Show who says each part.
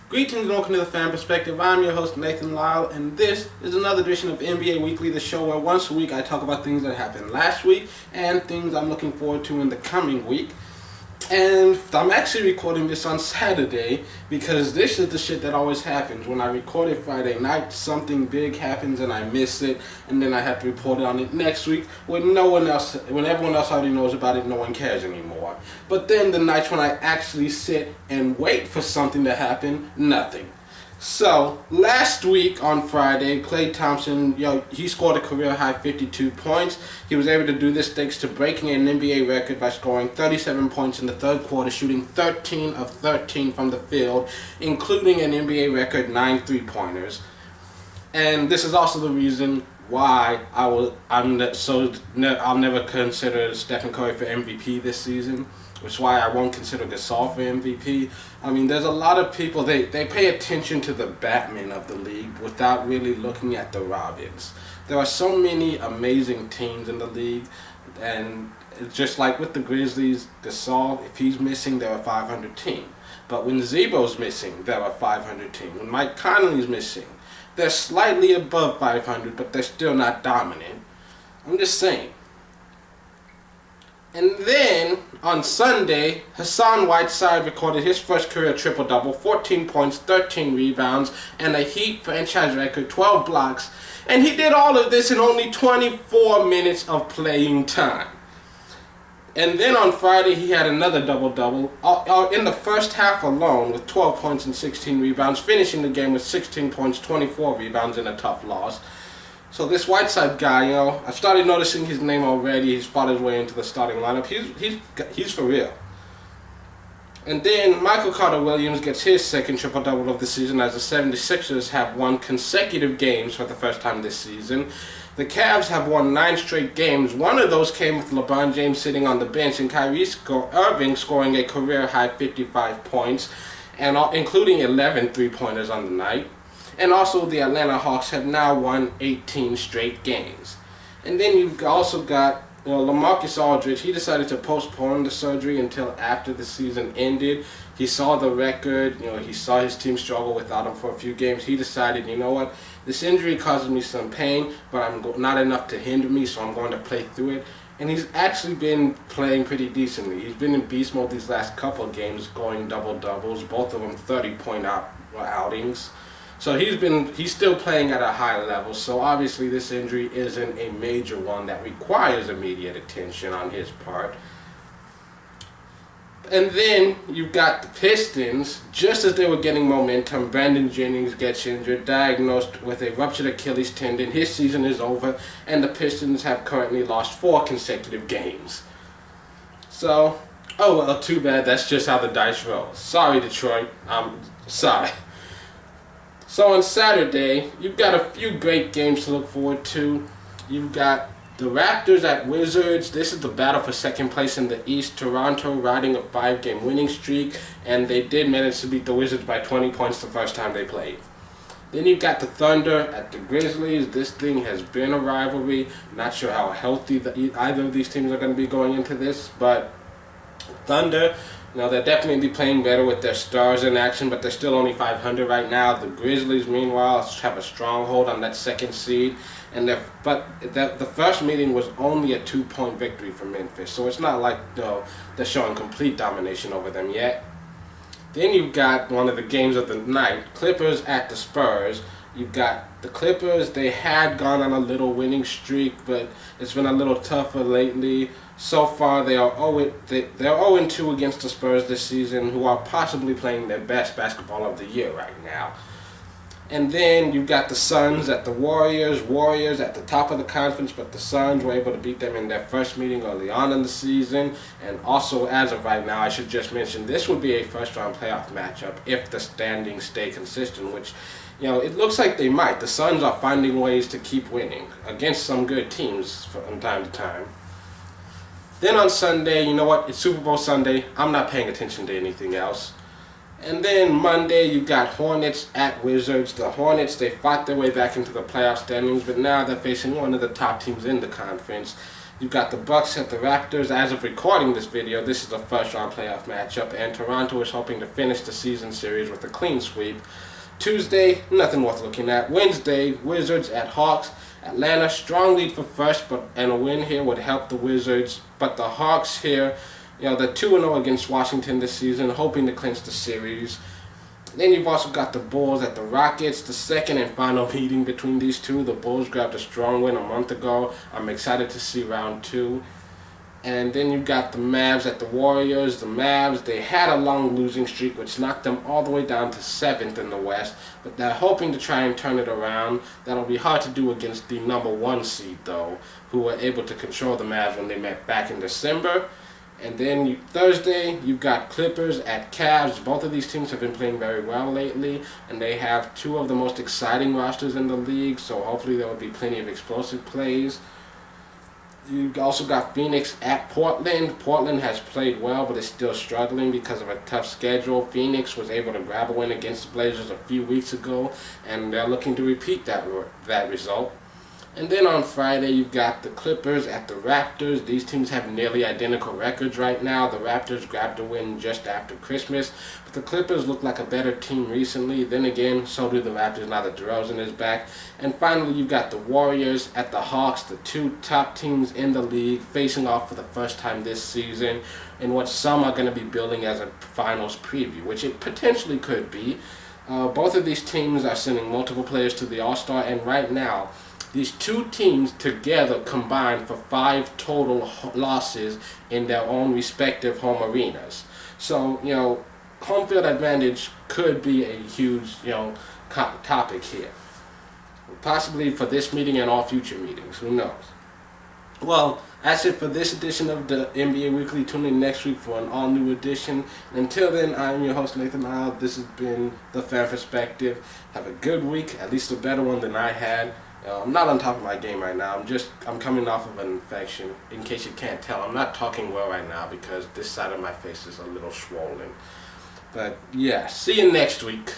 Speaker 1: Greetings and welcome to the Fan Perspective. I'm your host Nathan Lyle, and this is another edition of NBA Weekly, the show where once a week I talk about things that happened last week and things I'm looking forward to in the coming week. And I'm actually recording this on Saturday because this is the shit that always happens. When I record it Friday night, something big happens and I miss it, and then I have to report on it next week when everyone else already knows about it, no one cares anymore. But then the nights when I actually sit and wait for something to happen, nothing. So, last week on Friday, Klay Thompson, he scored a career-high 52 points. He was able to do this thanks to breaking an NBA record by scoring 37 points in the third quarter, shooting 13 of 13 from the field, including an NBA record 9 three-pointers. And this is also the reason why I'll never consider Stephen Curry for MVP this season, which is why I won't consider Gasol for MVP. I mean, there's a lot of people, they pay attention to the Batman of the league without really looking at the Robins. There are so many amazing teams in the league, and it's just like with the Grizzlies, Gasol, if he's missing, they're a 500 team. But when Zebo's missing, they're a 500 team. When Mike Conley's missing, they're slightly above 500, but they're still not dominant. I'm just saying. And then, on Sunday, Hassan Whiteside recorded his first career triple-double, 14 points, 13 rebounds, and a Heat franchise record, 12 blocks. And he did all of this in only 24 minutes of playing time. And then on Friday, he had another double-double in the first half alone with 12 points and 16 rebounds, finishing the game with 16 points, 24 rebounds in a tough loss. So this Whiteside guy, I've started noticing his name already. He's fought his way into the starting lineup. He's for real. And then Michael Carter-Williams gets his second triple-double of the season as the 76ers have won consecutive games for the first time this season. The Cavs have won 9 straight games. One of those came with LeBron James sitting on the bench and Kyrie Irving scoring a career-high 55 points, and including 11 three-pointers on the night. And also the Atlanta Hawks have now won 18 straight games. And then you've also got LaMarcus Aldridge. He decided to postpone the surgery until after the season ended. He saw the record, he saw his team struggle without him for a few games. He decided, this injury causes me some pain, but I'm not enough to hinder me, so I'm going to play through it. And he's actually been playing pretty decently. He's been in beast mode these last couple of games, going double-doubles, both of them 30-point outings. So he's still playing at a high level, so obviously this injury isn't a major one that requires immediate attention on his part. And then you've got the Pistons. Just as they were getting momentum, Brandon Jennings gets injured, diagnosed with a ruptured Achilles tendon. His season is over, and the Pistons have currently lost 4 consecutive games. So, oh well, too bad. That's just how the dice roll. Sorry, Detroit. I'm sorry. So on Saturday, you've got a few great games to look forward to. You've got the Raptors at Wizards. This is the battle for second place in the East. Toronto riding a 5-game winning streak, and they did manage to beat the Wizards by 20 points the first time they played. Then you've got the Thunder at the Grizzlies. This thing has been a rivalry. Not sure how healthy either of these teams are going to be going into this, but Thunder, they're definitely playing better with their stars in action, but they're still only 500 right now. The Grizzlies, meanwhile, have a stronghold on that second seed. But the first meeting was only a 2-point victory for Memphis, so it's not like they're showing complete domination over them yet. Then you've got one of the games of the night, Clippers at the Spurs. You've got the Clippers. They had gone on a little winning streak, but it's been a little tougher lately. So far, they're 0-2 against the Spurs this season, who are possibly playing their best basketball of the year right now. And then you've got the Suns at the Warriors. Warriors at the top of the conference, but the Suns were able to beat them in their first meeting early on in the season. And also, as of right now, I should just mention, this would be a first-round playoff matchup if the standings stay consistent, which, it looks like they might. The Suns are finding ways to keep winning against some good teams from time to time. Then on Sunday, it's Super Bowl Sunday. I'm not paying attention to anything else. And then Monday, you got Hornets at Wizards. The Hornets, they fought their way back into the playoff standings, but now they're facing one of the top teams in the conference. You've got the Bucks at the Raptors. As of recording this video, this is a first-round playoff matchup, and Toronto is hoping to finish the season series with a clean sweep. Tuesday, nothing worth looking at. Wednesday, Wizards at Hawks. Atlanta, strong lead for first, and a win here would help the Wizards. But the Hawks here, they're 2-0 against Washington this season, hoping to clinch the series. Then you've also got the Bulls at the Rockets, the second and final meeting between these two. The Bulls grabbed a strong win a month ago. I'm excited to see round 2. And then you've got the Mavs at the Warriors. The Mavs, they had a long losing streak, which knocked them all the way down to 7th in the West. But they're hoping to try and turn it around. That'll be hard to do against the number 1 seed, though, who were able to control the Mavs when they met back in December. And then Thursday, you've got Clippers at Cavs. Both of these teams have been playing very well lately, and they have 2 of the most exciting rosters in the league, so hopefully there will be plenty of explosive plays. You've also got Phoenix at Portland. Portland has played well, but is still struggling because of a tough schedule. Phoenix was able to grab a win against the Blazers a few weeks ago, and they're looking to repeat that result. And then on Friday, you've got the Clippers at the Raptors. These teams have nearly identical records right now. The Raptors grabbed a win just after Christmas, but the Clippers look like a better team recently. Then again, so do the Raptors now that DeRozan is back. And finally, you've got the Warriors at the Hawks, the 2 top teams in the league, facing off for the first time this season in what some are going to be building as a finals preview, which it potentially could be. Both of these teams are sending multiple players to the All-Star, and right now, these 2 teams together combined for 5 total losses in their own respective home arenas. So, home field advantage could be a huge, topic here. Possibly for this meeting and all future meetings. Who knows? Well, that's it for this edition of the NBA Weekly. Tune in next week for an all-new edition. And until then, I'm your host, Nathan Isle. This has been The Fan Perspective. Have a good week, at least a better one than I had. I'm not on top of my game right now. I'm coming off of an infection. In case you can't tell, I'm not talking well right now because this side of my face is a little swollen. But yeah, see you next week.